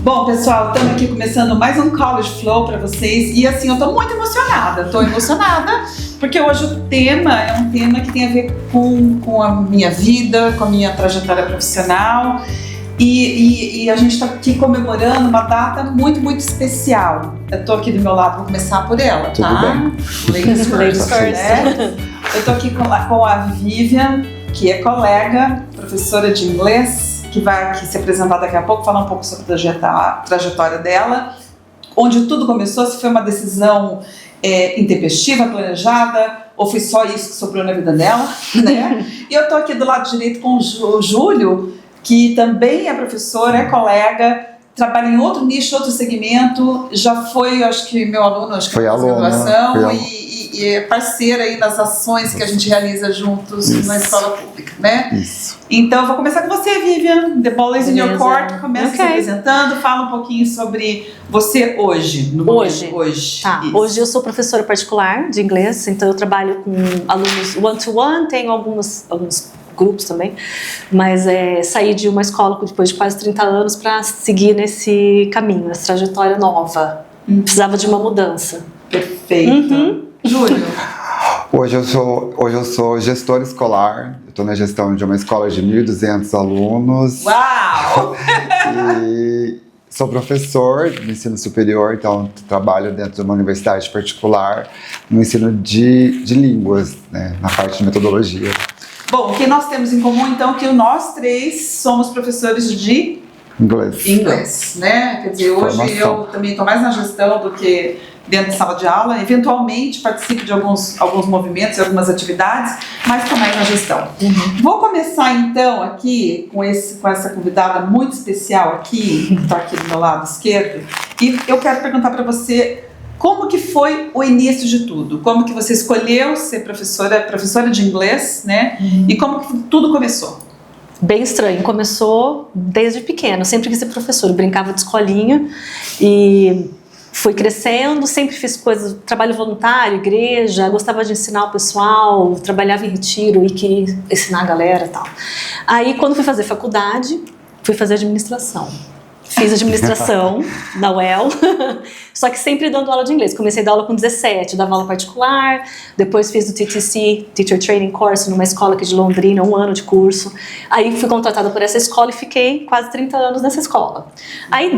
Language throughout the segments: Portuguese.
Bom, pessoal, estamos aqui começando mais um College Flow para vocês e assim, eu estou muito emocionada, porque hoje o tema é um tema que tem a ver com a minha vida, com a minha trajetória profissional e a gente está aqui comemorando uma data muito, muito especial. Eu estou aqui do meu lado, vou começar por ela, Tudo tá? bem. Ladies first, né? Eu estou aqui com a Vivian, que é colega, professora de inglês, que vai aqui se apresentar daqui a pouco, falar um pouco sobre a trajetória dela, onde tudo começou, se foi uma decisão intempestiva, planejada, ou foi só isso que sobrou na vida dela, né? E eu estou aqui do lado direito com o Júlio, que também é professor, é colega, trabalha em outro nicho, outro segmento, já foi, acho que meu aluno, acho que foi aluno, graduação, e é parceira aí nas ações que a gente realiza juntos na escola pública, né? Isso. Então, eu vou começar com você, Vivian. The ball is in your court. Começa se apresentando, fala um pouquinho sobre você hoje. Hoje. Tá. Hoje eu sou professora particular de inglês, então eu trabalho com alunos one-to-one, tenho alguns grupos também, mas saí de uma escola depois de quase 30 anos para seguir nesse caminho, nessa trajetória nova. Precisava de uma mudança. Perfeito. Júlio. Hoje eu sou gestor escolar, eu estou na gestão de uma escola de 1.200 alunos. Uau! E sou professor de ensino superior, então trabalho dentro de uma universidade particular no ensino de línguas, né, na parte de metodologia. Bom, o que nós temos em comum, então, é que nós três somos professores de inglês, né? Quer dizer, hoje eu também estou mais na gestão do que dentro de sala de aula. Eventualmente participo de alguns movimentos e algumas atividades, mas estou mais na gestão. Vou começar, então, aqui com essa convidada muito especial aqui, que está aqui do meu lado esquerdo, e eu quero perguntar para você como que foi o início de tudo? Como que você escolheu ser professora de inglês, né? E como que tudo começou? Bem estranho. Começou desde pequena. Eu sempre quis ser professora. Eu brincava de escolinha e fui crescendo. Sempre fiz coisas, trabalho voluntário, igreja. Gostava de ensinar o pessoal. Trabalhava em retiro e queria ensinar a galera e tal. Aí, quando fui fazer faculdade, fui fazer administração. Fiz administração na UEL, só que sempre dando aula de inglês. Comecei a dar aula com 17, dava aula particular, depois fiz o TTC, Teacher Training Course, numa escola aqui de Londrina, 1 ano de curso. Aí fui contratada por essa escola e fiquei quase 30 anos nessa escola. Aí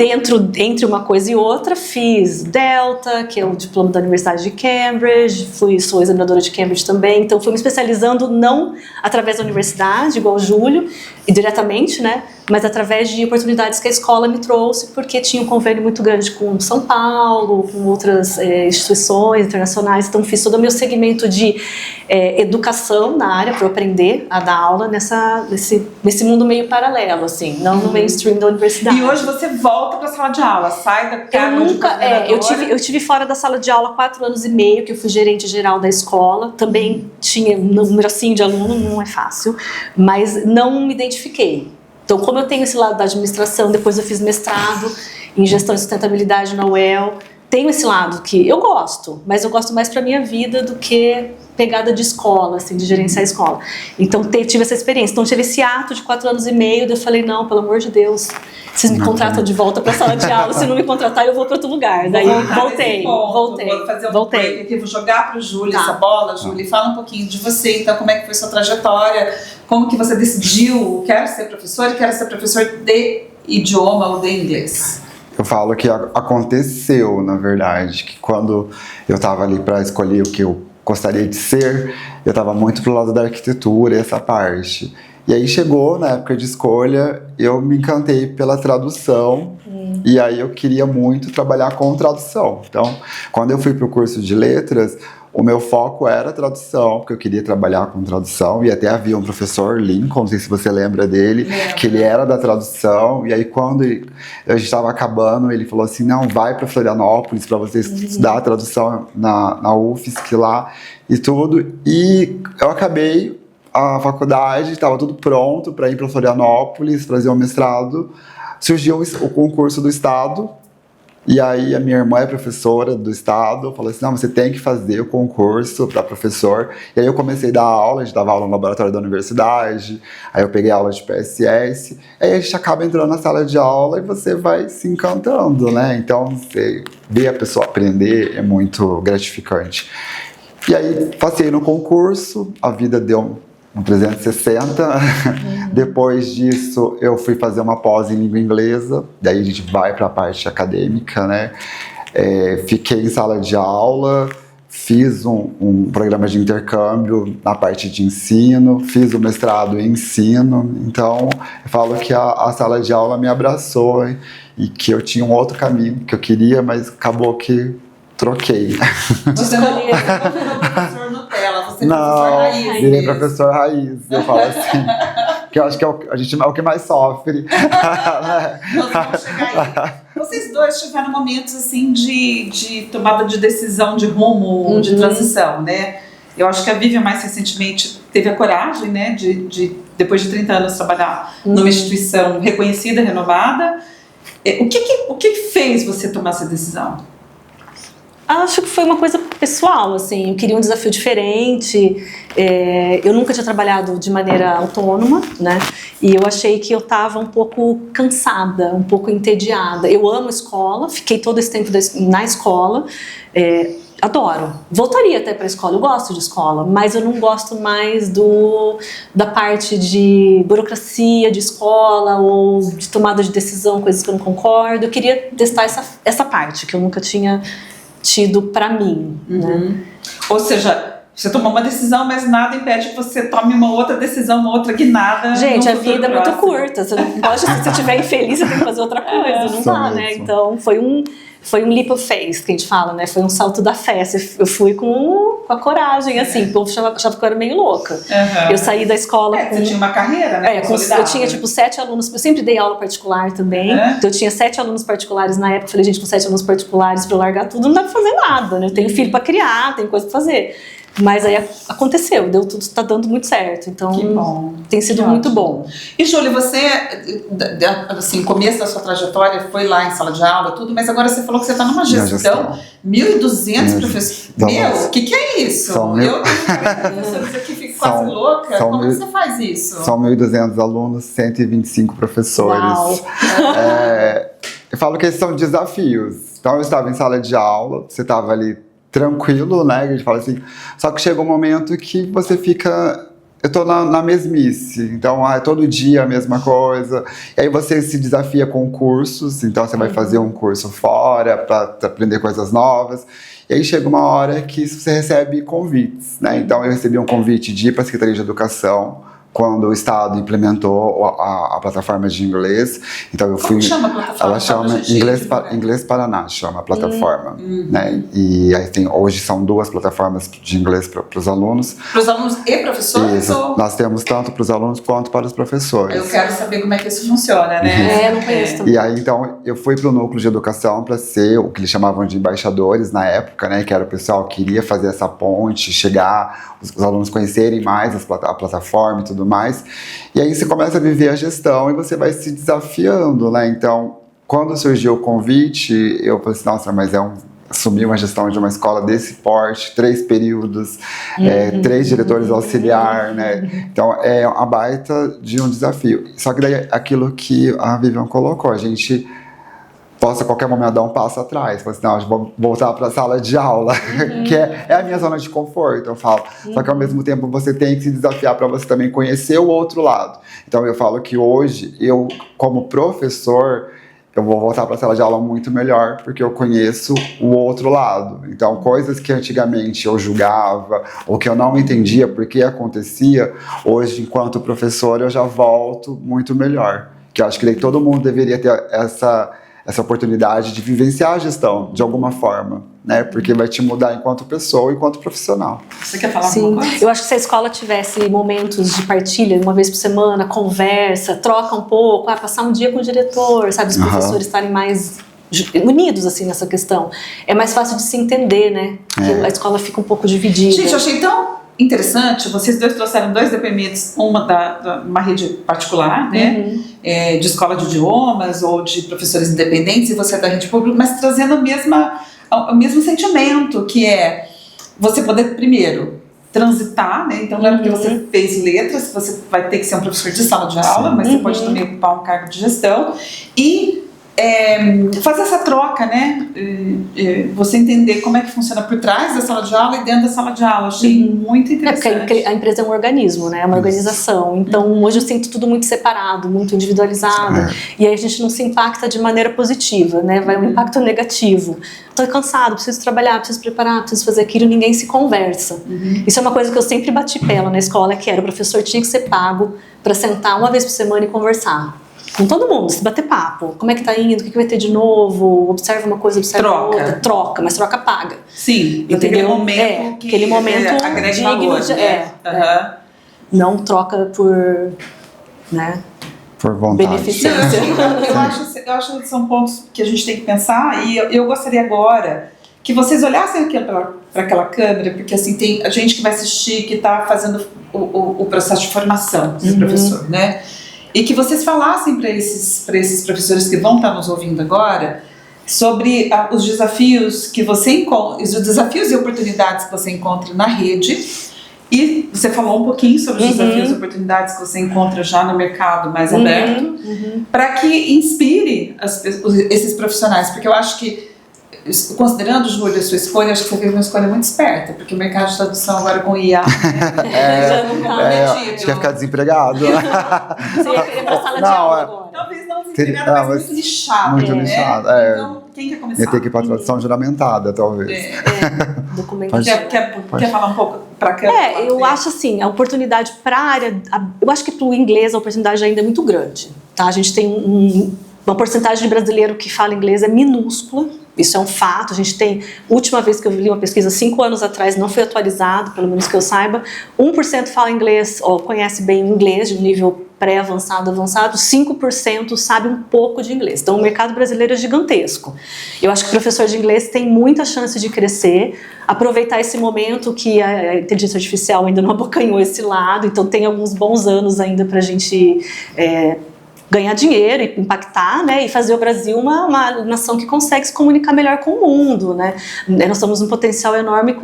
entre uma coisa e outra, fiz Delta, que é o diploma da Universidade de Cambridge, sou examinadora de Cambridge também, então fui me especializando não através da universidade, igual o Júlio, e diretamente, né? Mas através de oportunidades que a escola me trouxe, porque tinha um convênio muito grande com São Paulo, com outras instituições internacionais, então fiz todo o meu segmento de educação na área para eu aprender a dar aula nesse mundo meio paralelo, assim, não no mainstream da universidade. E hoje você volta para a sala de aula, sai da cargo de coordenadora? Eu tive fora da sala de aula 4 anos e meio, que eu fui gerente geral da escola, também tinha um número assim de aluno, não é fácil, mas não me identifiquei. Então, como eu tenho esse lado da administração, depois eu fiz mestrado em gestão e sustentabilidade na UEL, tenho esse lado que eu gosto, mas eu gosto mais para minha vida do que pegada de escola, assim, de gerenciar a escola. Então, tive essa experiência. Então, tive esse ato de 4 anos e meio, daí eu falei, não, pelo amor de Deus, vocês me contratam de volta para a sala de aula, se não me contratar, eu vou para outro lugar. Daí, voltei. Vou fazer um break aqui, vou jogar para o Júlio essa bola. Júlio, fala um pouquinho de você, então, como é que foi sua trajetória, como que você decidiu, quero ser professor de idioma ou de inglês? Eu falo que aconteceu, na verdade, que quando eu estava ali para escolher o que eu gostaria de ser, eu estava muito pro lado da arquitetura, essa parte. E aí chegou, na época de escolha, eu me encantei pela tradução, e aí eu queria muito trabalhar com tradução. Então, quando eu fui pro curso de letras, o meu foco era tradução, porque eu queria trabalhar com tradução, e até havia um professor, Lincoln, não sei se você lembra dele, que ele era da tradução, e aí quando a gente estava acabando, ele falou assim, não, vai para Florianópolis para você estudar a tradução na UFSC lá, e tudo, e eu acabei a faculdade, estava tudo pronto para ir para Florianópolis, fazer um mestrado, surgiu o concurso do Estado, E aí a minha irmã é professora do estado, falou assim, não, você tem que fazer o concurso para professor. E aí eu comecei a dar aula, a gente dava aula no laboratório da universidade, aí eu peguei aula de PSS, aí a gente acaba entrando na sala de aula e você vai se encantando, né? Então você vê a pessoa aprender é muito gratificante. E aí passei no concurso, a vida deu um 360. Depois disso eu fui fazer uma pós em língua inglesa, daí a gente vai para a parte acadêmica, né? Fiquei em sala de aula, fiz um programa de intercâmbio na parte de ensino, fiz o mestrado em ensino, então eu falo que a sala de aula me abraçou e que eu tinha um outro caminho que eu queria, mas acabou que troquei. Você não virou professor Nutella, você é não, professor raiz. Virei professor raiz, eu falo assim, que eu acho que a gente é o que mais sofre. Nós vamos chegar aí. Vocês dois tiveram momentos assim de tomada de decisão, de rumo, de transição, né? Eu acho que a Vivian mais recentemente teve a coragem, né, de depois de 30 anos trabalhar numa instituição reconhecida, renovada. O que fez você tomar essa decisão? Acho que foi uma coisa pessoal, assim, eu queria um desafio diferente, eu nunca tinha trabalhado de maneira autônoma, né, e eu achei que eu estava um pouco cansada, um pouco entediada. Eu amo escola, fiquei todo esse tempo na escola, adoro, voltaria até para a escola, eu gosto de escola, mas eu não gosto mais da parte de burocracia de escola ou de tomada de decisão, coisas que eu não concordo. Eu queria testar essa parte que eu nunca tinha tido pra mim, né? Ou seja, você tomou uma decisão, mas nada impede que você tome uma outra decisão, uma outra guinada. Gente, a vida é muito curta, você não pode, se você estiver infeliz, você tem que fazer outra coisa, não dá, né? Então, foi um leap of faith, que a gente fala, né? Foi um salto da fé. Eu fui com a coragem, assim, o povo achava que eu era meio louca. Eu saí da escola você tinha uma carreira, né? Eu tinha, tipo, 7 alunos, eu sempre dei aula particular também, então eu tinha 7 alunos particulares na época, falei, gente, com 7 alunos particulares, pra eu largar tudo, não dá pra fazer nada, né? Eu tenho filho pra criar, tenho coisa pra fazer. Mas aí aconteceu, deu tudo, tá dando muito certo, então que bom, tem sido muito bom. E Júlia, você, assim, começo da sua trajetória foi lá em sala de aula, tudo, mas agora você falou que você está numa gestão, 1.200 professores. Meu, o que é isso? Eu tenho professores aqui, fico quase louca. Como você faz isso? São 1.200 alunos, 125 professores. Uau. Eu falo que esses são desafios. Então eu estava em sala de aula, você estava ali tranquilo, né? A gente fala assim. Só que chega um momento que você fica. Eu tô na mesmice, então é todo dia a mesma coisa. E aí você se desafia com cursos, então você vai fazer um curso fora para aprender coisas novas. E aí chega uma hora que você recebe convites, né? Então eu recebi um convite de ir para a Secretaria de Educação quando o Estado implementou a plataforma de inglês. Então eu fui. Como chama a plataforma? Ela chama Inglês Paraná, chama a plataforma. Né? E aí hoje são 2 plataformas de inglês para os alunos. Para os alunos e professores? Isso. Ou... Nós temos tanto para os alunos quanto para os professores. Eu quero saber como é que isso funciona, né? Eu não conheço também. E aí então eu fui para o núcleo de educação para ser o que eles chamavam de embaixadores na época, né? Que era o pessoal que queria fazer essa ponte, chegar, os alunos conhecerem mais a plataforma e tudo mais. E aí você começa a viver a gestão e você vai se desafiando, né? Então, quando surgiu o convite, eu falei assim, nossa, mas assumir uma gestão de uma escola desse porte, 3 períodos, 3 diretores auxiliar, né? Então, é uma baita de um desafio. Só que daí, aquilo que a Vivian colocou, a gente posso a qualquer momento dar um passo atrás, falar assim, não, eu vou voltar para a sala de aula, que é a minha zona de conforto, eu falo. Só que ao mesmo tempo você tem que se desafiar para você também conhecer o outro lado. Então eu falo que hoje, eu como professor, eu vou voltar para a sala de aula muito melhor, porque eu conheço o outro lado. Então coisas que antigamente eu julgava, ou que eu não entendia por que acontecia, hoje enquanto professor eu já volto muito melhor. Que eu acho que daí todo mundo deveria ter essa oportunidade de vivenciar a gestão de alguma forma, né? Porque vai te mudar enquanto pessoa e enquanto profissional. Você quer falar Sim. alguma coisa? Eu acho que se a escola tivesse momentos de partilha, uma vez por semana, conversa, troca um pouco, passar um dia com o diretor, sabe? Os professores estarem mais unidos, assim, nessa questão. É mais fácil de se entender, né? Porque a escola fica um pouco dividida. Gente, eu achei tão interessante, vocês dois trouxeram 2 depoimentos, uma rede particular, né, de escola de idiomas ou de professores independentes, e você é da rede pública, mas trazendo o mesmo sentimento, que é você poder, primeiro, transitar, né? Então não é porque você fez letras que você vai ter que ser um professor de sala de aula, mas você pode também ocupar um cargo de gestão e fazer essa troca, né? Você entender como é que funciona por trás da sala de aula e dentro da sala de aula. Achei muito interessante. Porque a empresa é um organismo, né? É uma organização. Então, hoje eu sinto tudo muito separado, muito individualizado. E aí a gente não se impacta de maneira positiva, né? Vai um impacto negativo. Estou cansado, preciso trabalhar, preciso preparar, preciso fazer aquilo, ninguém se conversa. Isso é uma coisa que eu sempre bati pela na escola, que era o professor tinha que ser pago para sentar uma vez por semana e conversar. Com todo mundo, se bater papo. Como é que tá indo? O que vai ter de novo? Observa uma coisa, observa outra. Troca, mas troca paga. Sim, entendeu? Aquele momento que aquele momento agrega digno valor, né? Não troca por, né? Por vontade. Beneficência. Eu acho que são pontos que a gente tem que pensar, e eu gostaria agora que vocês olhassem para aquela câmera, porque assim, tem a gente que vai assistir, que está fazendo o processo de formação do professor, né? E que vocês falassem para esses professores que vão estar nos ouvindo agora sobre os desafios que você encontra, os desafios e oportunidades que você encontra na rede. E você falou um pouquinho sobre os desafios e oportunidades que você encontra já no mercado mais aberto, para que inspire esses profissionais, porque eu acho que, considerando, Júlia, a sua escolha, acho que você fez uma escolha muito esperta, porque o mercado de tradução agora com IA, acho que ia ficar desempregado. Você ia ir pra sala de aula agora. Talvez não desempregado, mas muito lixado. Muito lixado, Então, quem quer começar? Ia ter que ir pra tradução juramentada, talvez. Quer falar um pouco pra câmera? Eu acho assim, a oportunidade para a área, eu acho que para o inglês a oportunidade ainda é muito grande, tá? A gente tem uma porcentagem de brasileiro que fala inglês é minúscula, isso é um fato. A gente tem, última vez que eu li uma pesquisa 5 anos atrás, não foi atualizado, pelo menos que eu saiba, 1% fala inglês ou conhece bem o inglês de um nível pré-avançado, avançado, 5% sabe um pouco de inglês. Então o mercado brasileiro é gigantesco. Eu acho que o professor de inglês tem muita chance de crescer, aproveitar esse momento que a inteligência artificial ainda não abocanhou esse lado, então tem alguns bons anos ainda para a gente ganhar dinheiro e impactar, né, e fazer o Brasil uma nação que consegue se comunicar melhor com o mundo, né? Nós temos um potencial enorme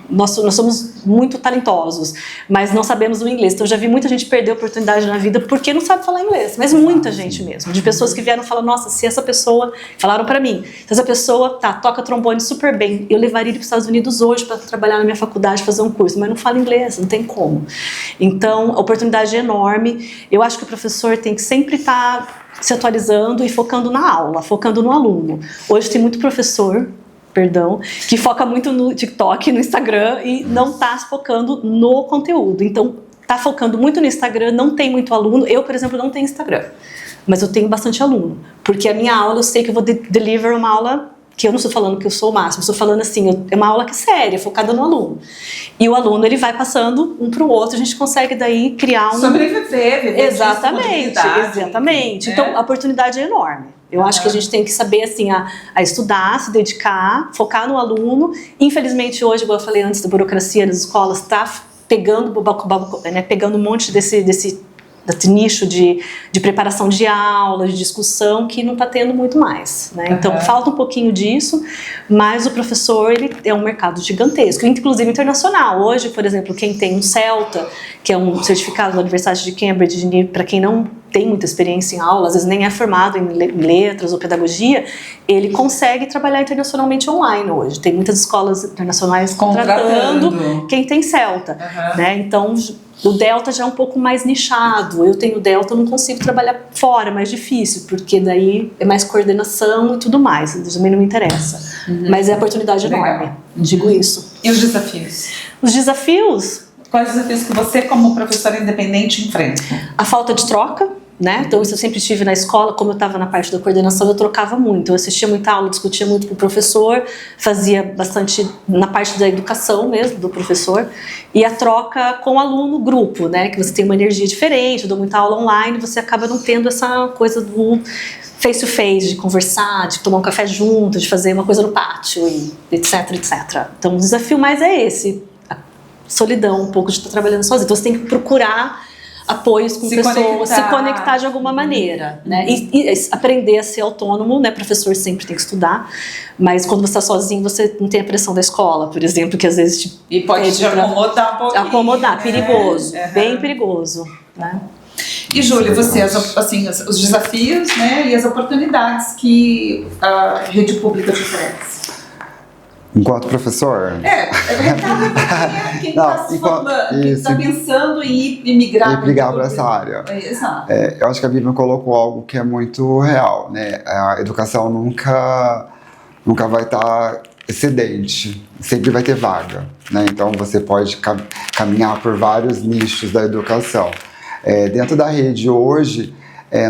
nós somos muito talentosos, mas não sabemos o inglês. Então eu já vi muita gente perder oportunidade na vida porque não sabe falar inglês, mas muita gente mesmo, de pessoas que vieram falar, nossa, se essa pessoa, falaram pra mim, se essa pessoa toca trombone super bem, eu levaria ele para os Estados Unidos hoje para trabalhar na minha faculdade, fazer um curso, mas não fala inglês, não tem como. Então a oportunidade é enorme. Eu acho que o professor tem que sempre estar se atualizando e focando na aula, focando no aluno. Hoje tem muito professor, que foca muito no TikTok, no Instagram e não está focando no conteúdo. Então, está focando muito no Instagram, não tem muito aluno. Eu, por exemplo, não tenho Instagram, mas eu tenho bastante aluno, porque a minha aula, eu sei que eu vou deliver uma aula que eu não estou falando que eu sou o máximo, estou falando assim, é uma aula que é séria, focada no aluno. E o aluno, ele vai passando um para o outro, a gente consegue daí criar sobreviver, exatamente. Né? Então, a oportunidade é enorme. Eu acho que a gente tem que saber, assim, a estudar, se dedicar, focar no aluno. Infelizmente, hoje, como eu falei antes, da burocracia das escolas está pegando um monte desse nicho de preparação de aula, de discussão, que não está tendo muito mais, né? Então falta um pouquinho disso, mas o professor, ele é um mercado gigantesco, inclusive internacional. Hoje, por exemplo, quem tem um CELTA, que é um certificado da Universidade de Cambridge, para quem não tem muita experiência em aula, às vezes nem é formado em letras ou pedagogia, ele consegue trabalhar internacionalmente online hoje. Tem muitas escolas internacionais contratando quem tem CELTA, né? Então o Delta já é um pouco mais nichado. Eu tenho Delta, eu não consigo trabalhar fora, é mais difícil, porque daí é mais coordenação e tudo mais. Isso também não me interessa. Mas é oportunidade enorme, digo isso. E os desafios? Os desafios? Quais os desafios que você, como professora independente, enfrenta? A falta de troca, né? Então isso eu sempre tive na escola. Como eu estava na parte da coordenação, eu trocava muito, eu assistia muita aula, discutia muito com o professor, fazia bastante na parte da educação mesmo do professor, e a troca com o aluno, grupo, né? Que você tem uma energia diferente, eu dou muita aula online, você acaba não tendo essa coisa do face to face, de conversar, de tomar um café junto, de fazer uma coisa no pátio, e etc, etc. Então o desafio mais é esse, solidão um pouco de estar trabalhando sozinho. Então você tem que procurar apoios com pessoas, se conectar de alguma maneira, né? E aprender a ser autônomo, né? Professor sempre tem que estudar, mas quando você está sozinho, você não tem a pressão da escola, por exemplo, que às vezes e pode te acomodar um pouquinho. Acomodar, perigoso, bem perigoso, né? E Júlia, você, assim, os desafios, né, e as oportunidades que a rede pública te oferece? Enquanto professor? Quem está se formando, quem está pensando em migrar para essa área. Exato. Eu acho que a Bíblia colocou algo que é muito real, né? A educação nunca vai estar excedente, sempre vai ter vaga, né? Então você pode caminhar por vários nichos da educação. Dentro da rede hoje,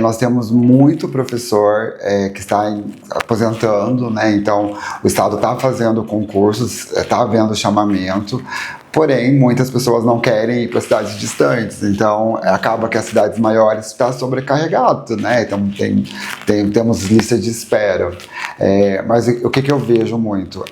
nós temos muito professor que está aposentando, né? Então o Estado está fazendo concursos, está havendo chamamento, porém muitas pessoas não querem ir para cidades distantes, então acaba que as cidades maiores estão sobrecarregado, né? Então temos lista de espera. Mas o que eu vejo muito?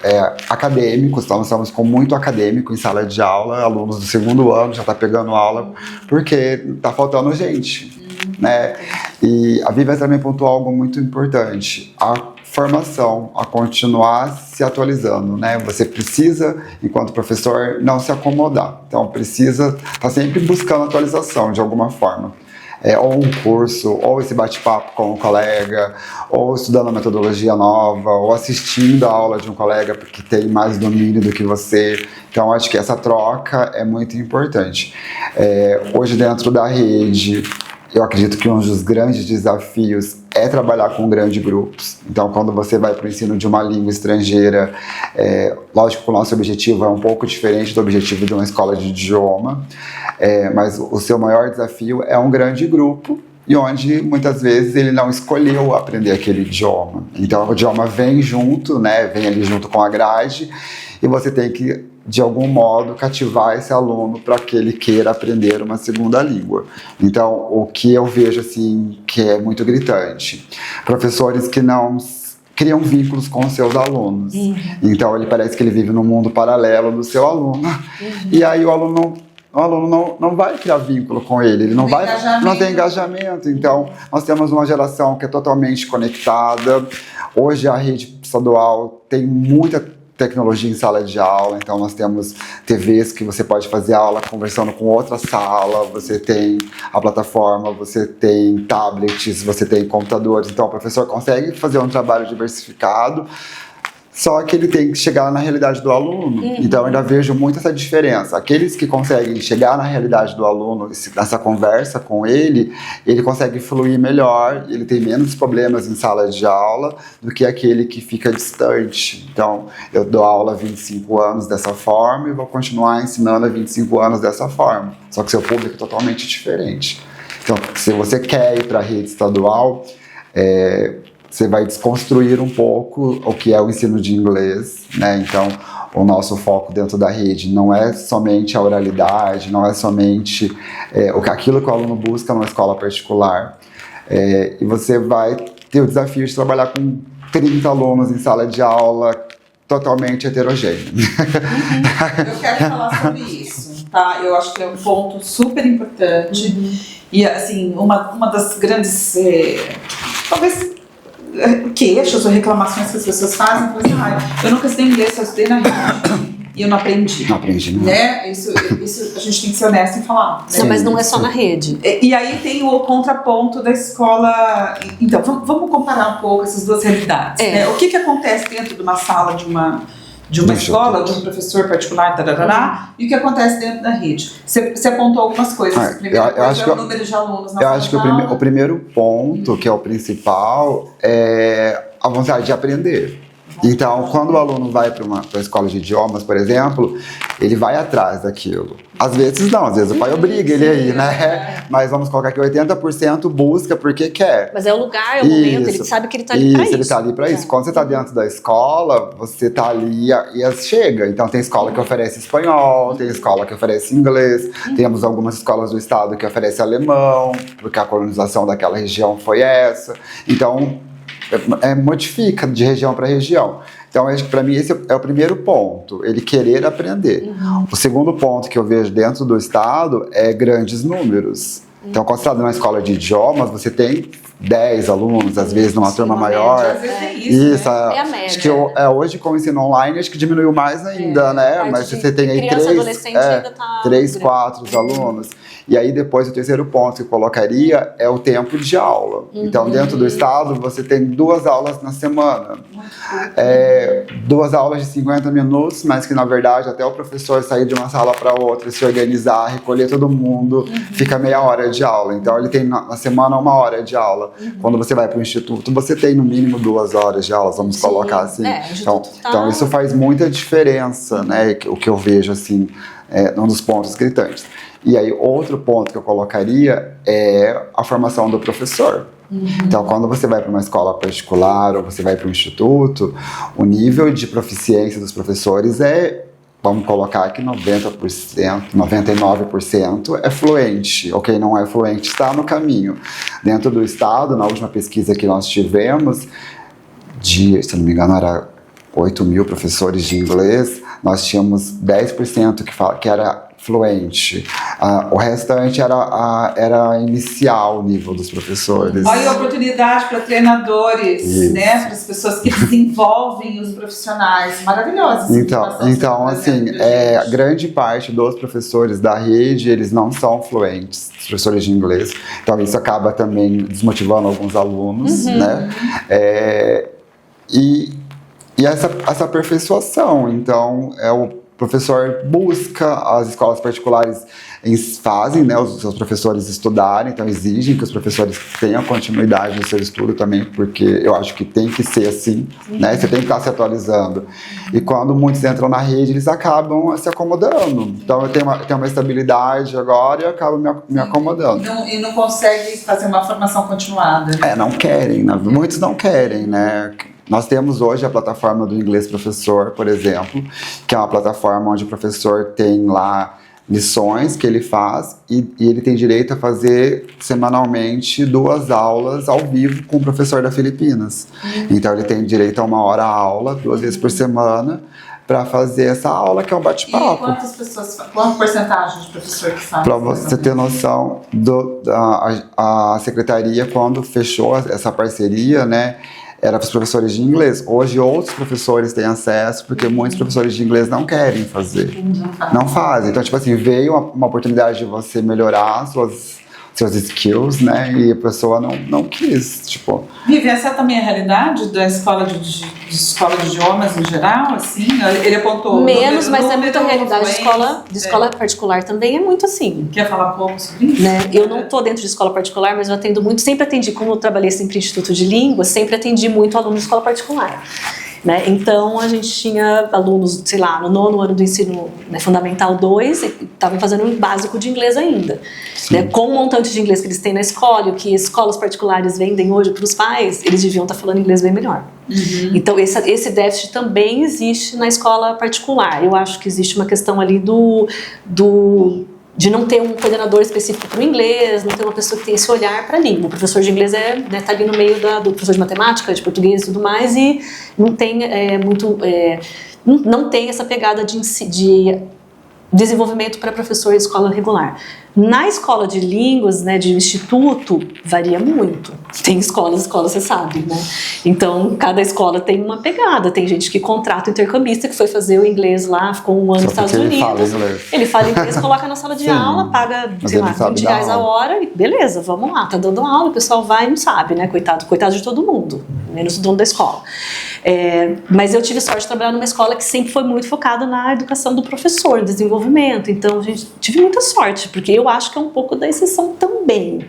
Acadêmicos, então nós estamos com muito acadêmico em sala de aula, alunos do 2º ano já está pegando aula, porque está faltando gente. Né? E a Bíblia também pontuou algo muito importante: a formação, a continuar se atualizando, né? Você precisa, enquanto professor, não se acomodar, então precisa estar sempre buscando atualização de alguma forma. Ou um curso, ou esse bate-papo com um colega, ou estudando uma metodologia nova, ou assistindo a aula de um colega porque tem mais domínio do que você. Então acho que essa troca é muito importante. Hoje dentro da rede, eu acredito que um dos grandes desafios é trabalhar com grandes grupos. Então, quando você vai para o ensino de uma língua estrangeira, lógico que o nosso objetivo é um pouco diferente do objetivo de uma escola de idioma, mas o seu maior desafio é um grande grupo, e onde muitas vezes ele não escolheu aprender aquele idioma. Então, o idioma vem junto, né? Vem ali junto com a grade, e você tem que, de algum modo, cativar esse aluno para que ele queira aprender uma segunda língua. Então, o que eu vejo, assim, que é muito gritante: professores que não criam vínculos com os seus alunos. Então, ele parece que ele vive num mundo paralelo do seu aluno. E aí o aluno não vai criar vínculo com ele não tem engajamento. Então, nós temos uma geração que é totalmente conectada. Hoje, a rede estadual tem muita tecnologia em sala de aula, então nós temos TVs que você pode fazer aula conversando com outra sala, você tem a plataforma, você tem tablets, você tem computadores, então o professor consegue fazer um trabalho diversificado, só que ele tem que chegar na realidade do aluno. Então eu ainda vejo muito essa diferença. Aqueles que conseguem chegar na realidade do aluno, nessa conversa com ele consegue fluir melhor, ele tem menos problemas em sala de aula do que aquele que fica distante. Então eu dou aula há 25 anos dessa forma e vou continuar ensinando há 25 anos dessa forma, só que seu público é totalmente diferente. Então, se você quer ir para a rede estadual, você vai desconstruir um pouco o que é o ensino de inglês, né? Então, o nosso foco dentro da rede não é somente a oralidade, não é somente aquilo que o aluno busca numa escola particular. E você vai ter o desafio de trabalhar com 30 alunos em sala de aula totalmente heterogêneo. Eu quero falar sobre isso, tá? Eu acho que é um ponto super importante. E, assim, uma das grandes, talvez, queixas ou reclamações que as pessoas fazem, eu nunca estudei inglês, só estudei na rede e eu não aprendi. Não aprendi, não. Né? Isso a gente tem que ser honesto em falar. Né? Não, mas não é só na rede. E aí tem o contraponto da escola. Então, vamos comparar um pouco essas duas realidades. Né? O que acontece dentro de uma sala de uma escola, de um professor particular, e o que acontece dentro da rede. Você apontou algumas coisas. A primeira coisa é o número de alunos na sala. Eu acho que o primeiro ponto, que é o principal, é a vontade de aprender. Então, quando o aluno vai para uma escola de idiomas, por exemplo, ele vai atrás daquilo. Às vezes não, às vezes o pai obriga ele a ir, né? Mas vamos colocar que 80% busca porque quer. Mas é o lugar, é o momento, ele sabe que ele está ali para isso. Ele está ali para isso. Quando você está dentro da escola, você está ali e chega. Então tem escola que oferece espanhol, tem escola que oferece inglês, temos algumas escolas do estado que oferecem alemão, porque a colonização daquela região foi essa. Então, modifica de região para região. Então, acho que para mim esse é o primeiro ponto, ele querer aprender. O segundo ponto que eu vejo dentro do estado é grandes números. Então, quando você está numa escola de idiomas, você tem 10 alunos, às vezes numa turma maior. Às vezes é isso, né? É a média. Acho que hoje, com o ensino online, acho que diminuiu mais ainda, né? Mas você tem aí três, 4 alunos. E aí, depois, o terceiro ponto que eu colocaria é o tempo de aula. Então, dentro do estado, você tem 2 aulas na semana. 2 aulas de 50 minutos, mas que, na verdade, até o professor sair de uma sala para outra, se organizar, recolher todo mundo, fica meia hora de aula. Então, ele tem na semana 1 hora de aula. Quando você vai para o instituto, você tem no mínimo 2 horas de aula, vamos colocar assim. Então, isso faz muita diferença, né? O que eu vejo, assim, um dos pontos gritantes. E aí, outro ponto que eu colocaria é a formação do professor. Então, quando você vai para uma escola particular ou você vai para um instituto, o nível de proficiência dos professores vamos colocar aqui 90%, 99% é fluente. Quem não é fluente está no caminho. Dentro do estado, na última pesquisa que nós tivemos, se não me engano, era 8 mil professores de inglês, nós tínhamos 10% que era fluente. O restante era inicial o nível dos professores. Olha a oportunidade para treinadores, né? Para as pessoas que desenvolvem os profissionais. Maravilhosa. Então assim, grande parte dos professores da rede, eles não são fluentes, os professores de inglês. Então isso acaba também desmotivando alguns alunos, né? E essa aperfeiçoação, então, o professor busca, as escolas particulares fazem, né, os seus professores estudarem, então exigem que os professores tenham continuidade no seu estudo também, porque eu acho que tem que ser assim, né, você tem que estar se atualizando. E quando muitos entram na rede, eles acabam se acomodando. Então eu tenho uma estabilidade agora e eu acabo me acomodando. E não consegue fazer uma formação continuada. Não querem, né? Muitos não querem, né? Nós temos hoje a plataforma do Inglês Professor, por exemplo, que é uma plataforma onde o professor tem lá lições que ele faz e ele tem direito a fazer semanalmente 2 aulas ao vivo com o professor da Filipinas. Então ele tem direito a 1 hora aula, 2 vezes por semana, para fazer essa aula, que é um bate-papo. E qual a porcentagem de professor que faz? Para você ter noção, a secretaria, quando fechou essa parceria, né, era para os professores de inglês. Hoje, outros professores têm acesso, porque muitos professores de inglês não querem fazer. Não fazem. Então, tipo assim, veio uma oportunidade de você melhorar seus skills, né? E a pessoa não quis, tipo... Vivi, essa também é a realidade da escola de escola de idiomas em geral, assim? Ele apontou... Menos, mas é muito a realidade de escola particular também é muito assim. Quer falar um pouco sobre isso? Né? Eu não estou dentro de escola particular, mas eu atendo muito, sempre atendi, como eu trabalhei sempre em Instituto de Língua, sempre atendi muito aluno de escola particular. Né? Então, a gente tinha alunos, sei lá, no 9º ano do ensino, né, Fundamental 2, e estavam fazendo um básico de inglês ainda. Né? Com o montante de inglês que eles têm na escola, o que escolas particulares vendem hoje para os pais, eles deviam estar falando inglês bem melhor. Então, esse déficit também existe na escola particular. Eu acho que existe uma questão ali de não ter um coordenador específico para o inglês, não ter uma pessoa que tenha esse olhar para a língua. O professor de inglês tá ali no meio do professor de matemática, de português e tudo mais, e não tem não tem essa pegada de desenvolvimento para professor de escola regular. Na escola de línguas, né, de instituto, varia muito. Tem escolas, você sabe, né? Então, cada escola tem uma pegada. Tem gente que contrata o intercambista, que foi fazer o inglês lá, ficou 1 ano nos Estados Unidos. Ele fala inglês, coloca na sala de aula, paga, sei lá, R$20 a hora e beleza, vamos lá, tá dando aula, o pessoal vai e não sabe, né? Coitado de todo mundo, menos o dono da escola. Mas eu tive sorte de trabalhar numa escola que sempre foi muito focada na educação do professor, desenvolvimento. Então, tive muita sorte, porque eu acho que é um pouco da exceção também.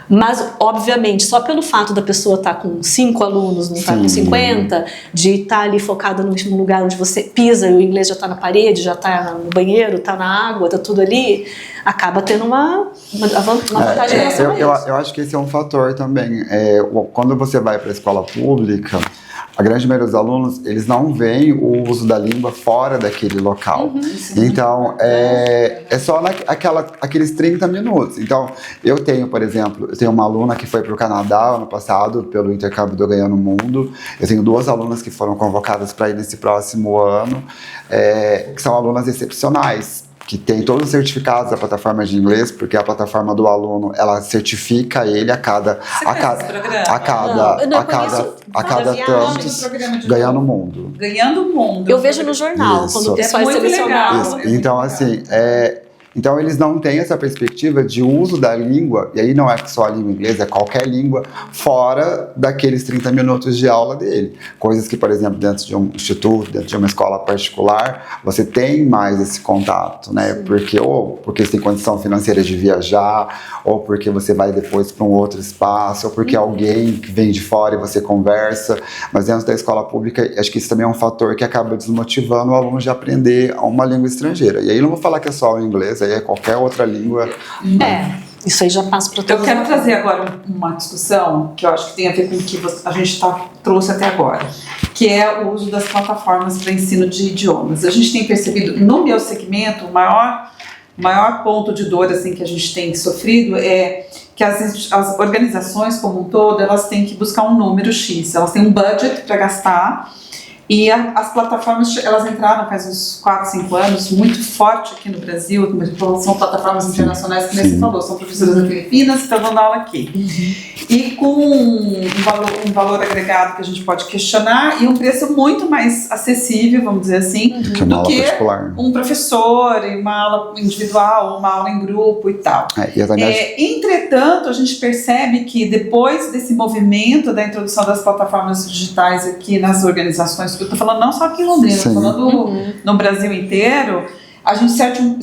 Mas, obviamente, só pelo fato da pessoa estar com 5 alunos, não estar com 50, de estar ali focada num lugar onde você pisa e o inglês já está na parede, já está no banheiro, está na água, está tudo ali, acaba tendo uma vantagem em relação a isso. Eu acho que esse é um fator também. Quando você vai para a escola pública, a grande maioria dos alunos, eles não veem o uso da língua fora daquele local. Então, é só aqueles 30 minutos. Então, eu tenho, por exemplo, uma aluna que foi para o Canadá ano passado, pelo intercâmbio do Ganhando o Mundo. Eu tenho 2 alunas que foram convocadas para ir nesse próximo ano, que são alunas excepcionais, que tem todos os certificados da plataforma de inglês, porque a plataforma do aluno, ela certifica ele a cada tantos, Ganhando o Mundo. Ganhando o Mundo. Eu vejo no jornal, Isso. quando o pessoal é muito selecionado. legal. Então, assim, então eles não têm essa perspectiva de uso da língua, e aí não é só a língua inglesa, é qualquer língua, fora daqueles 30 minutos de aula dele. Coisas que, por exemplo, dentro de um instituto, dentro de uma escola particular, você tem mais esse contato, né? Porque você tem condição financeira de viajar, ou porque você vai depois para um outro espaço, ou porque alguém que vem de fora e você conversa. Mas dentro da escola pública, acho que isso também é um fator que acaba desmotivando o aluno de aprender uma língua estrangeira. E aí não vou falar que é só o inglês, aí é qualquer outra língua. Isso aí já passa para Eu quero trazer agora uma discussão que eu acho que tem a ver com o que a gente trouxe até agora, que é o uso das plataformas para ensino de idiomas. A gente tem percebido, no meu segmento, o maior ponto de dor assim, que a gente tem sofrido é que as organizações como um todo, elas têm que buscar um número X, elas têm um budget para gastar. E as plataformas, elas entraram faz uns 4, 5 anos, muito forte aqui no Brasil, são plataformas internacionais que nem você falou, são professoras da Filipinas que estão dando aula aqui. E com um valor agregado que a gente pode questionar e um preço muito mais acessível, vamos dizer assim, do que um professor, e uma aula individual, uma aula em grupo e tal. Entretanto, a gente percebe que depois desse movimento da introdução das plataformas digitais aqui nas organizações, eu estou falando não só aqui em Londrina, estou falando no Brasil inteiro, a gente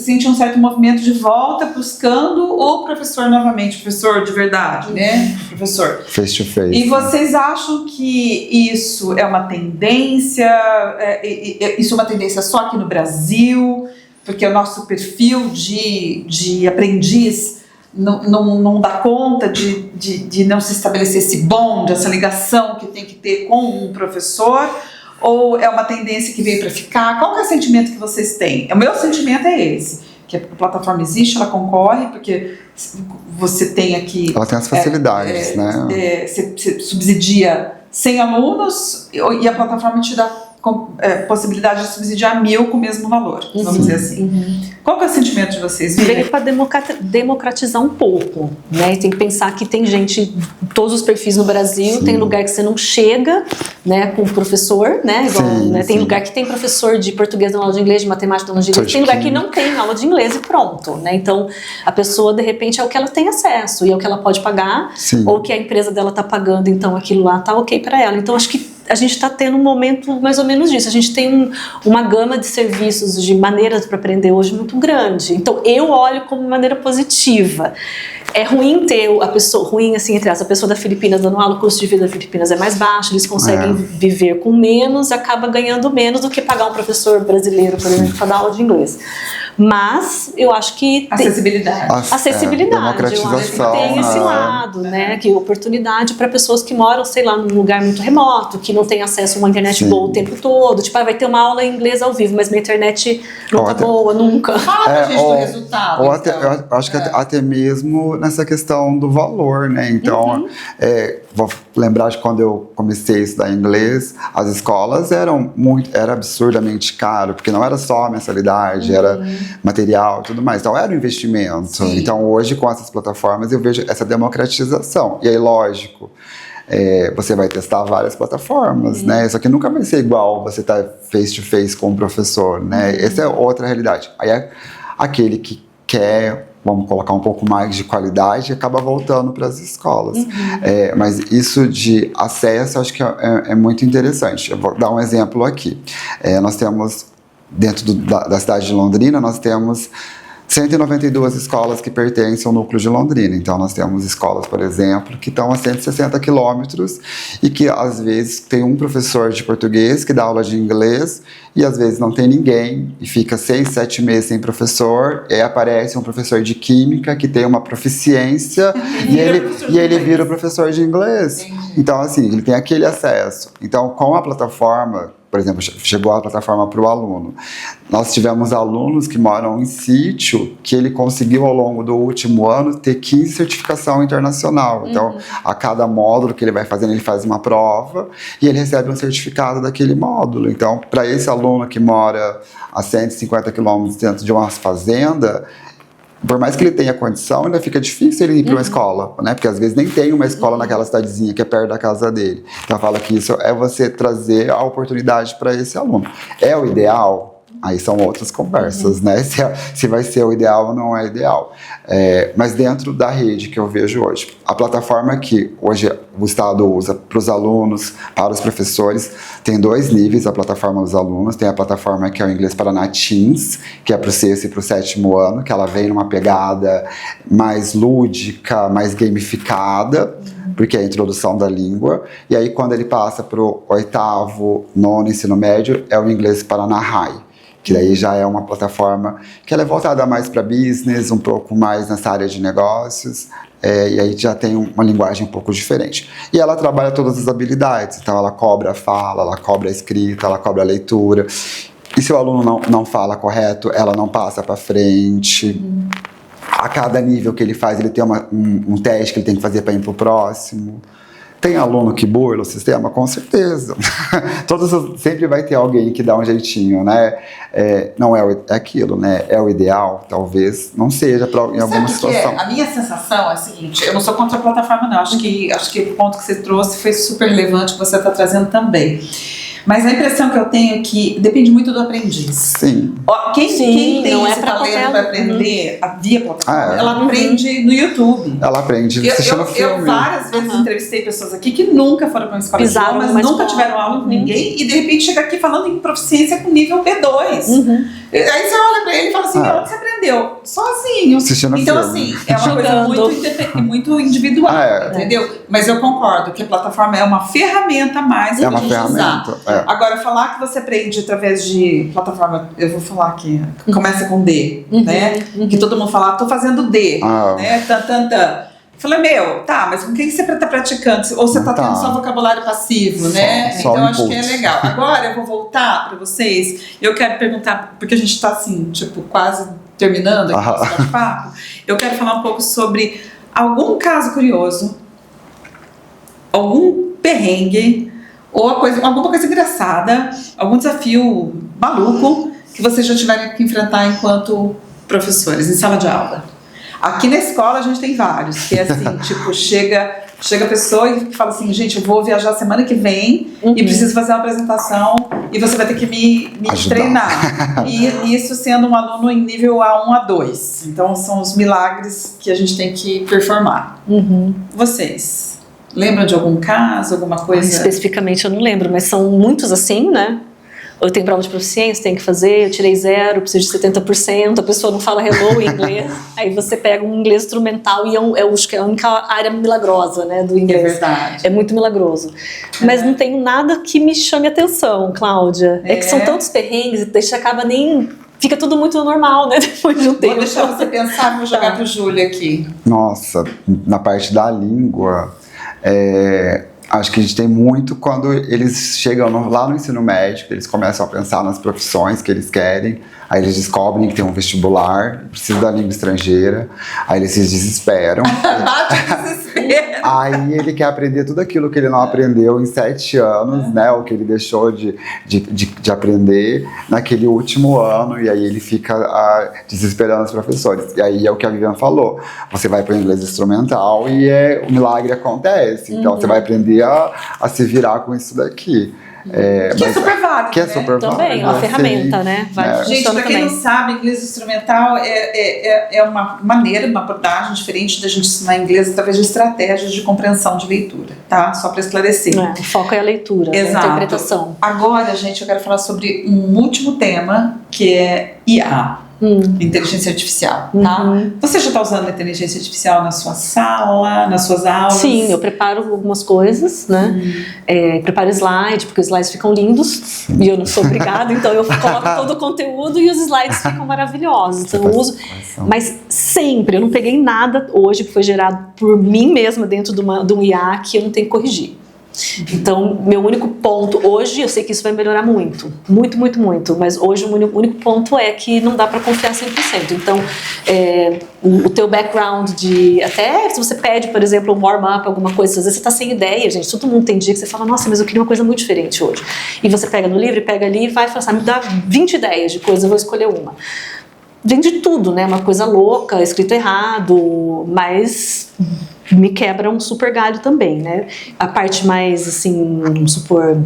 sente um certo movimento de volta buscando o professor novamente, professor de verdade, né? Professor. Face to face. E vocês acham que isso é uma tendência, isso é uma tendência só aqui no Brasil, porque o nosso perfil de aprendiz não dá conta de não se estabelecer esse bond, essa ligação que tem que ter com um professor? Ou é uma tendência que veio para ficar? Qual que é o sentimento que vocês têm? O meu sentimento é esse, que a plataforma existe, ela concorre, porque você tem aqui... Ela tem as facilidades, né? Você subsidia 100 alunos e a plataforma te dá possibilidade de subsidiar 1000 com o mesmo valor, vamos dizer assim. Qual que é o sentimento de vocês? Veio para democratizar um pouco, né? Tem que pensar que tem gente, todos os perfis no Brasil, tem lugar que você não chega, né, com o professor, né? Igual, né? Tem lugar que tem professor de português na aula de inglês, de matemática na aula de inglês, tem lugar que não tem aula de inglês e pronto, né? Então, a pessoa, de repente, é o que ela tem acesso e é o que ela pode pagar, ou que a empresa dela está pagando, então aquilo lá está ok para ela. Então, acho que a gente está tendo um momento mais ou menos disso. A gente tem uma gama de serviços, de maneiras para aprender hoje muito grande. Então, eu olho como maneira positiva. É ruim ter a pessoa, ruim assim, entre as, a pessoa da Filipinas dando aula, o custo de vida da Filipinas é mais baixo, eles conseguem viver com menos, acaba ganhando menos do que pagar um professor brasileiro, por exemplo, para dar aula de inglês. Mas eu acho que acessibilidade, eu acho que tem esse lado, né, que oportunidade para pessoas que moram, sei lá, num lugar muito remoto, que não tem acesso a uma internet boa o tempo todo, tipo, vai ter uma aula em inglês ao vivo, mas minha internet não tá boa nunca. Fala pra gente do resultado. Ou até, eu acho que até mesmo nessa questão do valor, né? Então, vou lembrar de quando eu comecei a estudar inglês, as escolas era absurdamente caro, porque não era só a mensalidade, era material e tudo mais. Então, era um investimento. Então, hoje, com essas plataformas, eu vejo essa democratização. E aí, lógico, você vai testar várias plataformas, né? Só que nunca vai ser igual você estar face to face com o professor, né? Essa é outra realidade. Aí, aquele que quer, vamos colocar um pouco mais de qualidade, acaba voltando para as escolas. Mas isso de acesso, acho que é muito interessante. Eu vou dar um exemplo aqui. Nós temos, dentro da cidade de Londrina, nós temos 192 escolas que pertencem ao núcleo de Londrina. Então, nós temos escolas, por exemplo, que estão a 160 quilômetros e que, às vezes, tem um professor de português que dá aula de inglês e, às vezes, não tem ninguém e fica 6, 7 meses sem professor e aparece um professor de química que tem uma proficiência e ele vira o professor de inglês. Então, assim, ele tem aquele acesso. Então, com a plataforma, por exemplo, chegou a plataforma para o aluno. Nós tivemos alunos que moram em sítio que ele conseguiu, ao longo do último ano, ter 15 certificação internacional. Então, a cada módulo que ele vai fazendo, ele faz uma prova e ele recebe um certificado daquele módulo. Então, para esse aluno que mora a 150 quilômetros dentro de uma fazenda, por mais que ele tenha condição, ainda fica difícil ele ir para uma escola, né? Porque às vezes nem tem uma escola naquela cidadezinha que é perto da casa dele. Então fala que isso é você trazer a oportunidade para esse aluno. É o ideal? Aí são outras conversas, né? Se vai ser o ideal ou não é ideal. Mas dentro da rede que eu vejo hoje, a plataforma que hoje o Estado usa para os alunos, para os professores, tem 2 níveis a plataforma dos alunos. Tem a plataforma que é o Inglês Paraná Teens, que é para o 6º e para o 7º ano, que ela vem numa pegada mais lúdica, mais gamificada, porque é a introdução da língua. E aí, quando ele passa para o 8º, 9º ensino médio, é o Inglês Paraná High, que daí já é uma plataforma que ela é voltada mais para business, um pouco mais nessa área de negócios, e aí já tem uma linguagem um pouco diferente. E ela trabalha todas as habilidades, então ela cobra a fala, ela cobra a escrita, ela cobra a leitura. E se o aluno não fala correto, ela não passa para frente. A cada nível que ele faz, ele tem um teste que ele tem que fazer para ir para o próximo. Tem aluno que burla o sistema? Com certeza. Sempre vai ter alguém que dá um jeitinho, né? Não é aquilo, né? É o ideal? Talvez não seja em alguma situação. A minha sensação é a seguinte, eu não sou contra a plataforma, não. Acho que o ponto que você trouxe foi super relevante, que você está trazendo também. Mas a impressão que eu tenho é que depende muito do aprendiz. Sim. Quem tem esse talento para aprender via plataforma, ela aprende no YouTube. Ela aprende assistindo filme. Eu várias vezes entrevistei pessoas aqui que nunca foram para uma escola de idiomas, nunca tiveram aula com ninguém e de repente chega aqui falando em proficiência com nível B2. Aí você olha para ele e fala assim, onde você aprendeu? Sozinho. Assistindo então, filme. assim, é uma coisa muito individual, entendeu? Mas eu concordo que a plataforma é uma ferramenta a mais pra gente usar. Agora, falar que você aprende através de plataforma, eu vou falar aqui, começa com D, né? Que todo mundo fala, tô fazendo D, né? Falei, mas com quem você tá praticando? Ou você tá tendo só vocabulário passivo, né? Então, acho que é legal. Agora, eu vou voltar para vocês. Eu quero perguntar, porque a gente tá assim, tipo, quase terminando aqui o nosso bate-papo. Eu quero falar um pouco sobre algum caso curioso, algum perrengue, ou alguma coisa engraçada, algum desafio maluco que vocês já tiveram que enfrentar enquanto professores, em sala de aula. Aqui na escola a gente tem vários, que é assim, tipo, chega a pessoa e fala assim, gente, eu vou viajar semana que vem e preciso fazer uma apresentação e você vai ter que me treinar. E isso sendo um aluno em nível A1, A2. Então são os milagres que a gente tem que performar. Vocês lembram de algum caso, alguma coisa? Especificamente eu não lembro, mas são muitos assim, né? Eu tenho prova de proficiência, tenho que fazer, eu tirei 0, preciso de 70%, a pessoa não fala hello em inglês, aí você pega um inglês instrumental e acho que é a única área milagrosa, né, do inglês. É verdade. É muito milagroso. Mas não tem nada que me chame atenção, Cláudia. É que são tantos perrengues, a gente acaba nem... Fica tudo muito normal, né, depois de um tempo. Vou deixar você pensar, vou jogar pro Júlio aqui. Nossa, na parte da língua... Acho que a gente tem muito quando eles chegam lá no ensino médio, eles começam a pensar nas profissões que eles querem, aí eles descobrem que tem um vestibular, precisa da língua estrangeira, aí eles se desesperam. Aí ele quer aprender tudo aquilo que ele não aprendeu em 7 anos, né, o que ele deixou de aprender naquele último ano, e aí ele fica desesperando os professores. E aí é o que a Vivian falou, você vai para o inglês instrumental e o milagre acontece, então você vai aprender a se virar com isso daqui. Que é super válido, que é super válido. Também, uma ferramenta, né? Gente, para quem não sabe, inglês instrumental é uma maneira, uma abordagem diferente da gente ensinar inglês através de estratégias de compreensão de leitura, tá? Só para esclarecer. O foco é a leitura, a interpretação. Agora, gente, eu quero falar sobre um último tema, que é IA. Inteligência artificial, tá? Você já está usando a inteligência artificial na sua sala, nas suas aulas? Sim, eu preparo algumas coisas, né? Preparo slide, porque os slides ficam lindos e eu não sou obrigada, então eu coloco todo o conteúdo e os slides ficam maravilhosos. Então eu uso, mas sempre, eu não peguei nada hoje que foi gerado por mim mesma dentro de um IA que eu não tenho que corrigir. Então, meu único ponto hoje, eu sei que isso vai melhorar muito, mas hoje o único ponto é que não dá para confiar 100%. Então, o teu background até se você pede, por exemplo, um warm-up, alguma coisa, às vezes você está sem ideia, gente, todo mundo tem dia que você fala, nossa, mas eu queria uma coisa muito diferente hoje. E você pega no livro, pega ali e vai falar assim, me dá 20 ideias de coisa, eu vou escolher uma. Vem de tudo, né? Uma coisa louca, escrito errado, mas me quebra um super galho também, né? A parte mais, assim, vamos supor,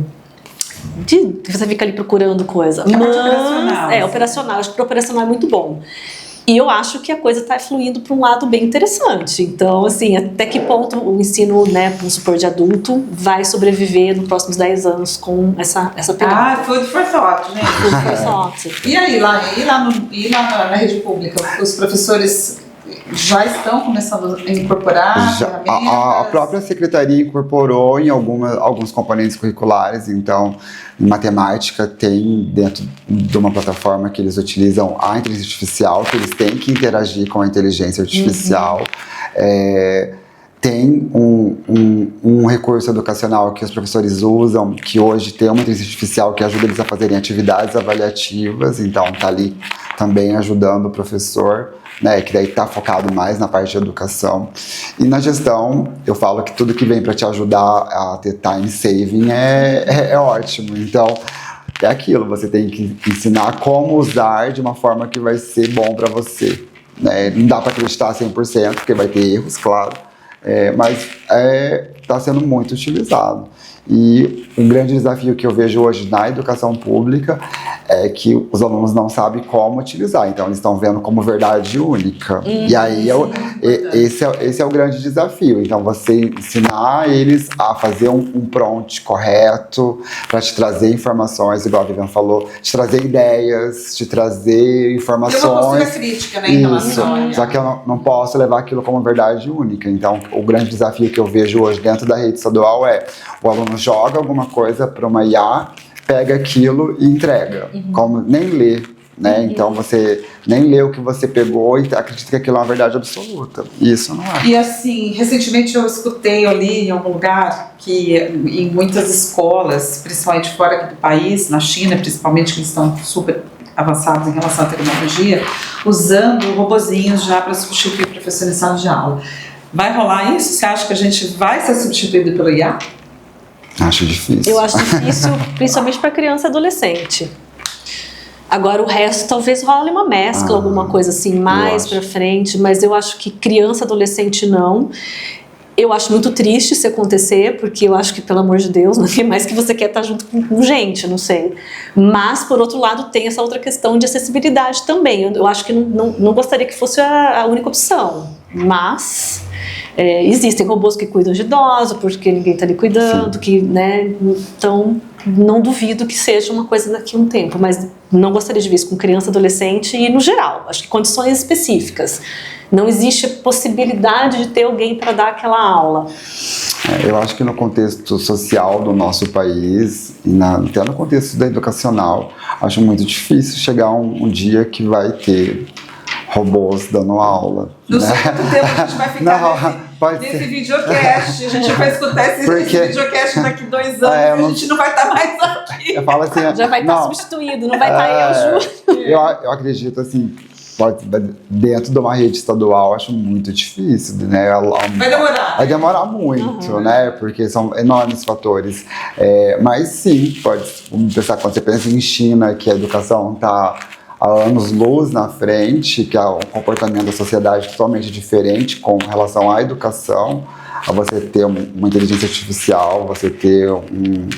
você fica ali procurando coisa. Mas, operacional. Operacional. Acho que o operacional é muito bom. E eu acho que a coisa está fluindo para um lado bem interessante. Então, assim, até que ponto o ensino, né, vamos supor, de adulto, vai sobreviver nos próximos 10 anos com essa pegada? Food for thought, né? Food for thought. E aí, lá na rede pública, os professores já estão começando a incorporar ferramentas? A própria secretaria incorporou em alguns componentes curriculares, então, em matemática tem dentro de uma plataforma que eles utilizam a inteligência artificial, que eles têm que interagir com a inteligência artificial. Tem um recurso educacional que os professores usam, que hoje tem uma inteligência artificial que ajuda eles a fazerem atividades avaliativas, então está ali também ajudando o professor, né, que daí está focado mais na parte de educação. E na gestão, eu falo que tudo que vem para te ajudar a ter time saving é ótimo. Então, é aquilo, você tem que ensinar como usar de uma forma que vai ser bom para você. Né? Não dá para acreditar 100%, porque vai ter erros, claro, mas está sendo muito utilizado. E um grande desafio que eu vejo hoje na educação pública é que os alunos não sabem como utilizar, então eles estão vendo como verdade única. E aí esse é o grande desafio. Então você ensinar eles a fazer um prompt correto para te trazer informações, igual a Vivian falou, te trazer ideias, te trazer informações. Tem uma postura crítica, né, em relação. Só que eu não posso levar aquilo como verdade única. Então o grande desafio que eu vejo hoje dentro da rede estadual é o aluno joga alguma coisa para uma IA, pega aquilo e entrega, como nem lê, né? Então você nem lê o que você pegou e acredita que aquilo é uma verdade absoluta. Isso não é. E assim, recentemente eu escutei ali em algum lugar que em muitas escolas, principalmente fora aqui do país, na China principalmente, que eles estão super avançados em relação à tecnologia, usando robozinhos já para substituir o professor em sala de aula. Vai rolar isso? Você acha que a gente vai ser substituído pelo IA? Acho difícil. Eu acho difícil, principalmente para criança e adolescente. Agora o resto talvez role uma mescla, alguma coisa assim, mais para frente, mas eu acho que criança e adolescente não. Eu acho muito triste isso acontecer, porque eu acho que, pelo amor de Deus, não é mais que você quer estar junto com gente, não sei. Mas, por outro lado, tem essa outra questão de acessibilidade também. Eu acho que não gostaria que fosse a única opção, mas... existem robôs que cuidam de idosos, porque ninguém está ali cuidando, né? Então, não duvido que seja uma coisa daqui a um tempo, mas não gostaria de ver isso com criança, adolescente e no geral. Acho que condições específicas. Não existe a possibilidade de ter alguém para dar aquela aula. Eu acho que no contexto social do nosso país, e até no contexto educacional, acho muito difícil chegar um dia que vai ter robôs dando aula. Não sei quanto tempo a gente vai ficar nesse videocast. A gente vai escutar esse videocast daqui 2 anos e a gente não vai estar mais aqui. Eu falo assim, já vai estar substituído, não vai estar eu, Ju. Eu acredito assim, dentro de uma rede estadual, acho muito difícil, né? Vai demorar muito, né? Porque são enormes fatores. Mas sim, vamos pensar, quando você pensa em China, que a educação está há anos-luz na frente, que é um comportamento da sociedade totalmente diferente com relação à educação, a você ter uma inteligência artificial, você ter um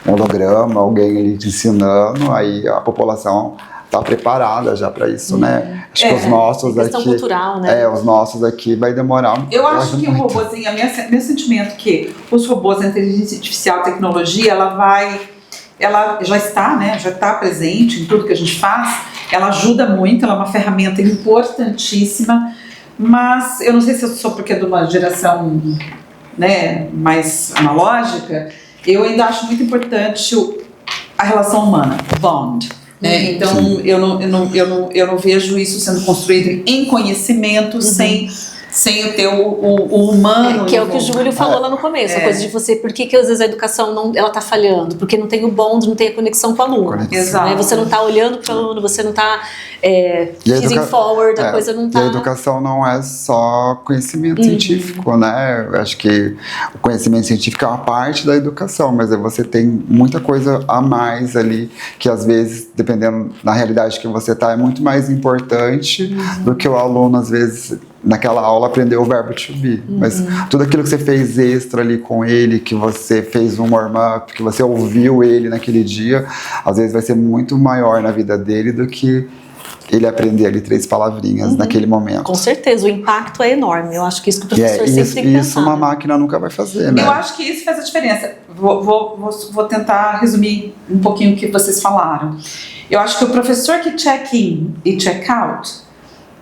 holograma, alguém ali te ensinando, aí a população está preparada já para isso, né? Acho que os nossos aqui... cultural, né? Os nossos aqui vai demorar. Eu acho que o robôzinho, meu sentimento é que os robôs, a inteligência artificial, a tecnologia, ela já está, né? Já está presente em tudo que a gente faz. ela ajuda muito, ela é uma ferramenta importantíssima, mas eu não sei se eu sou porque é de uma geração, né, mais analógica, eu ainda acho muito importante a relação humana, o bond. Né? Então, eu não vejo isso sendo construído em conhecimento sem ter o humano. Que é o que o Júlio falou lá no começo, a coisa de você, por que às vezes a educação ela está falhando? Porque não tem o bond, não tem a conexão com o aluno. Exato. Né? Você não está olhando para o aluno, você não está feeding forward, a coisa não está... E a educação não é só conhecimento científico, né? Eu acho que o conhecimento científico é uma parte da educação, mas você tem muita coisa a mais ali, que às vezes, dependendo da realidade que você está, é muito mais importante do que o aluno, às vezes, naquela aula aprendeu o verbo to be, mas tudo aquilo que você fez extra ali com ele, que você fez um warm-up, que você ouviu ele naquele dia, às vezes vai ser muito maior na vida dele do que ele aprender ali 3 palavrinhas naquele momento. Com certeza, o impacto é enorme. Eu acho que isso que o professor sempre tem que pensar. Isso uma máquina nunca vai fazer, né? Eu acho que isso faz a diferença. Vou tentar resumir um pouquinho o que vocês falaram. Eu acho que o professor que check-in e check-out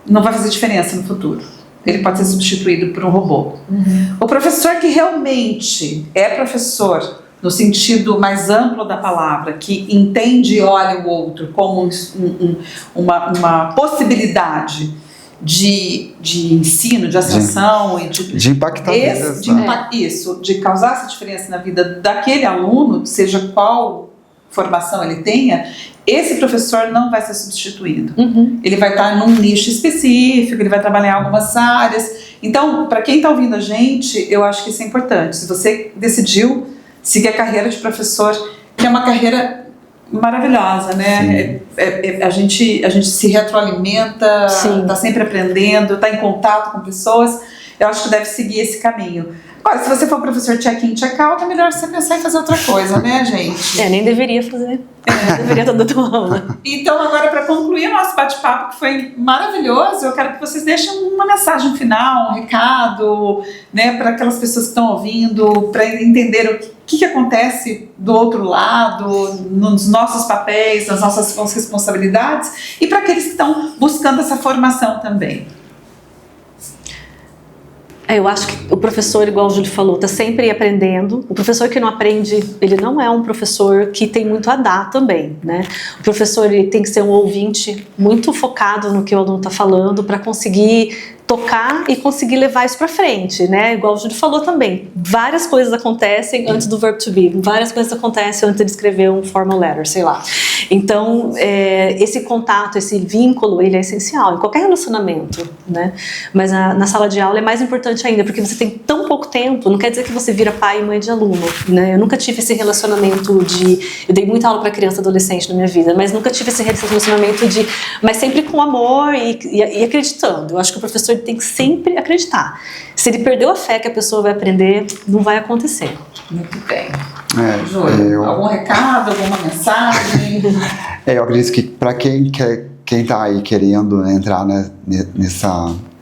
não vai fazer diferença no futuro. Ele pode ser substituído por um robô. O professor que realmente é professor, no sentido mais amplo da palavra, que entende e olha o outro como uma possibilidade de ensino, de ascensão e de impactar vidas, de causar essa diferença na vida daquele aluno, seja qual formação ele tenha, esse professor não vai ser substituído. Ele vai estar num nicho específico, ele vai trabalhar em algumas áreas. Então, para quem está ouvindo a gente, eu acho que isso é importante. Se você decidiu seguir a carreira de professor, que é uma carreira maravilhosa, né? A gente se retroalimenta, está sempre aprendendo, está em contato com pessoas. Eu acho que deve seguir esse caminho. Agora, se você for professor check-in, check-out, é melhor você pensar em fazer outra coisa, né, gente? Nem deveria fazer. Deveria estar dando aula. Então, agora, para concluir o nosso bate-papo, que foi maravilhoso, eu quero que vocês deixem uma mensagem final, um recado, né, para aquelas pessoas que estão ouvindo, para entender o que acontece do outro lado, nos nossos papéis, nas nossas responsabilidades, e para aqueles que estão buscando essa formação também. Eu acho que o professor, igual o Júlio falou, está sempre aprendendo. O professor que não aprende, ele não é um professor que tem muito a dar também, né? O professor ele tem que ser um ouvinte muito focado no que o aluno está falando para conseguir tocar e conseguir levar isso para frente, né? Igual o Júlio falou também, várias coisas acontecem antes do verbo to be, várias coisas acontecem antes de escrever um formal letter, sei lá. Então, esse contato, esse vínculo, ele é essencial em qualquer relacionamento, né? Mas na sala de aula é mais importante ainda, porque você tem tão pouco tempo, não quer dizer que você vira pai e mãe de aluno, né? Eu nunca tive esse relacionamento eu dei muita aula para criança e adolescente na minha vida, mas nunca tive esse relacionamento mas sempre com amor e acreditando. Eu acho que o professor tem que sempre acreditar. Se ele perdeu a fé que a pessoa vai aprender, não vai acontecer. Muito bem. Júlio, algum recado, alguma mensagem? Eu acredito que para quem está aí querendo entrar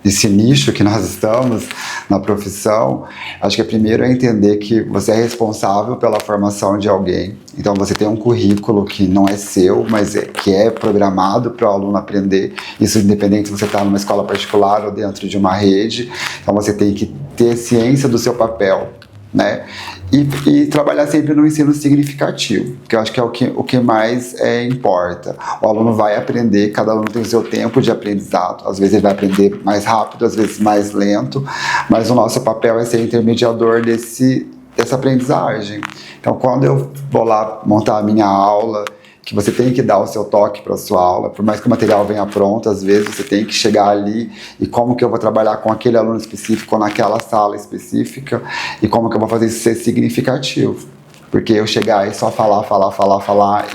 nesse nicho que nós estamos, na profissão, acho que primeiro é entender que você é responsável pela formação de alguém. Então você tem um currículo que não é seu, mas que é programado para o aluno aprender. Isso independente se você está numa escola particular ou dentro de uma rede. Então você tem que ter ciência do seu papel, né? E trabalhar sempre no ensino significativo, que eu acho que é o que mais importa. O aluno vai aprender, cada aluno tem o seu tempo de aprendizado, às vezes ele vai aprender mais rápido, às vezes mais lento, mas o nosso papel é ser intermediador dessa aprendizagem. Então, quando eu vou lá montar a minha aula, que você tem que dar o seu toque para a sua aula, por mais que o material venha pronto, às vezes você tem que chegar ali e como que eu vou trabalhar com aquele aluno específico ou naquela sala específica e como que eu vou fazer isso ser significativo. Porque eu chegar e só falar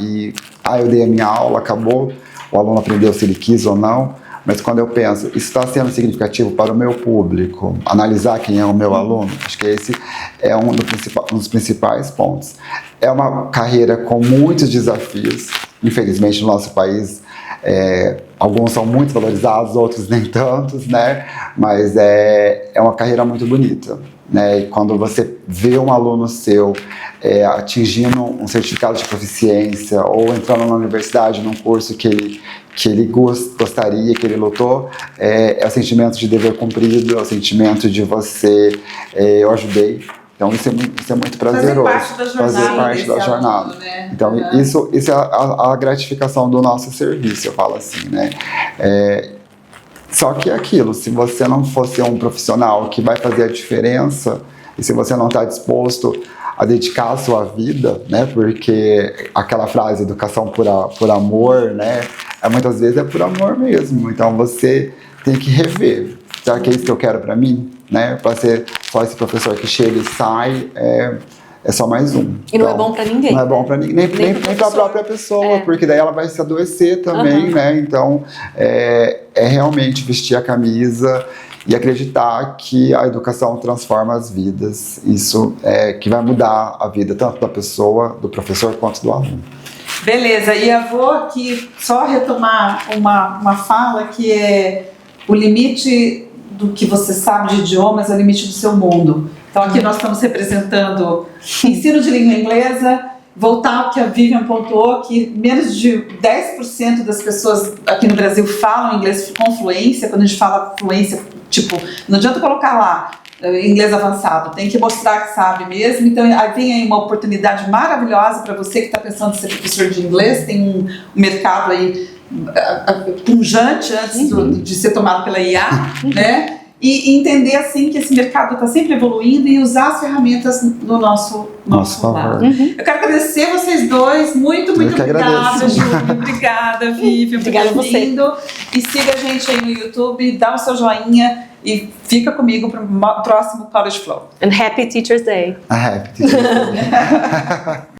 e eu dei a minha aula, acabou, o aluno aprendeu se ele quis ou não, mas quando eu penso, isso está sendo significativo para o meu público, analisar quem é o meu aluno, acho que esse é um dos principais pontos. É uma carreira com muitos desafios, infelizmente no nosso país Alguns são muito valorizados, outros nem tantos, né? Mas é uma carreira muito bonita, né? E quando você vê um aluno seu atingindo um certificado de proficiência ou entrando na universidade num curso que ele gostaria, que ele lutou, é o sentimento de dever cumprido, é o sentimento de eu ajudei. Então isso é muito prazeroso. Fazer parte da jornada. Aluno, né? Então isso é a gratificação do nosso serviço, eu falo assim, né? Só que é aquilo, se você não fosse um profissional que vai fazer a diferença, e se você não está disposto a dedicar a sua vida, né? Porque aquela frase, educação por amor, né? Muitas vezes é por amor mesmo. Então você tem que rever. Será que é isso que eu quero para mim? Né? Para ser só esse professor que chega e sai, é só mais um. E não é bom para ninguém. Não é bom para ninguém, nem para a própria pessoa, porque daí ela vai se adoecer também, né? Então, é realmente vestir a camisa e acreditar que a educação transforma as vidas. Isso que vai mudar a vida tanto da pessoa, do professor, quanto do aluno. Beleza, e eu vou aqui só retomar uma fala que é o limite do que você sabe de idiomas é o limite do seu mundo. Então aqui nós estamos representando ensino de língua inglesa, voltar ao que a Vivian pontuou, que menos de 10% das pessoas aqui no Brasil falam inglês com fluência. Quando a gente fala fluência, tipo, não adianta colocar lá inglês avançado, tem que mostrar que sabe mesmo. Então vem aí uma oportunidade maravilhosa para você que está pensando em ser professor de inglês. Tem um mercado aí pungente antes de ser tomado pela IA, né? E entender assim que esse mercado está sempre evoluindo e usar as ferramentas no nosso lado. Eu quero agradecer vocês dois, muito obrigada, Júlia, obrigada, Vivian, obrigada por ter vindo. E siga a gente aí no YouTube, dá o seu joinha e fica comigo para o próximo College Flow. And Happy Teacher's Day. Happy Teacher's Day.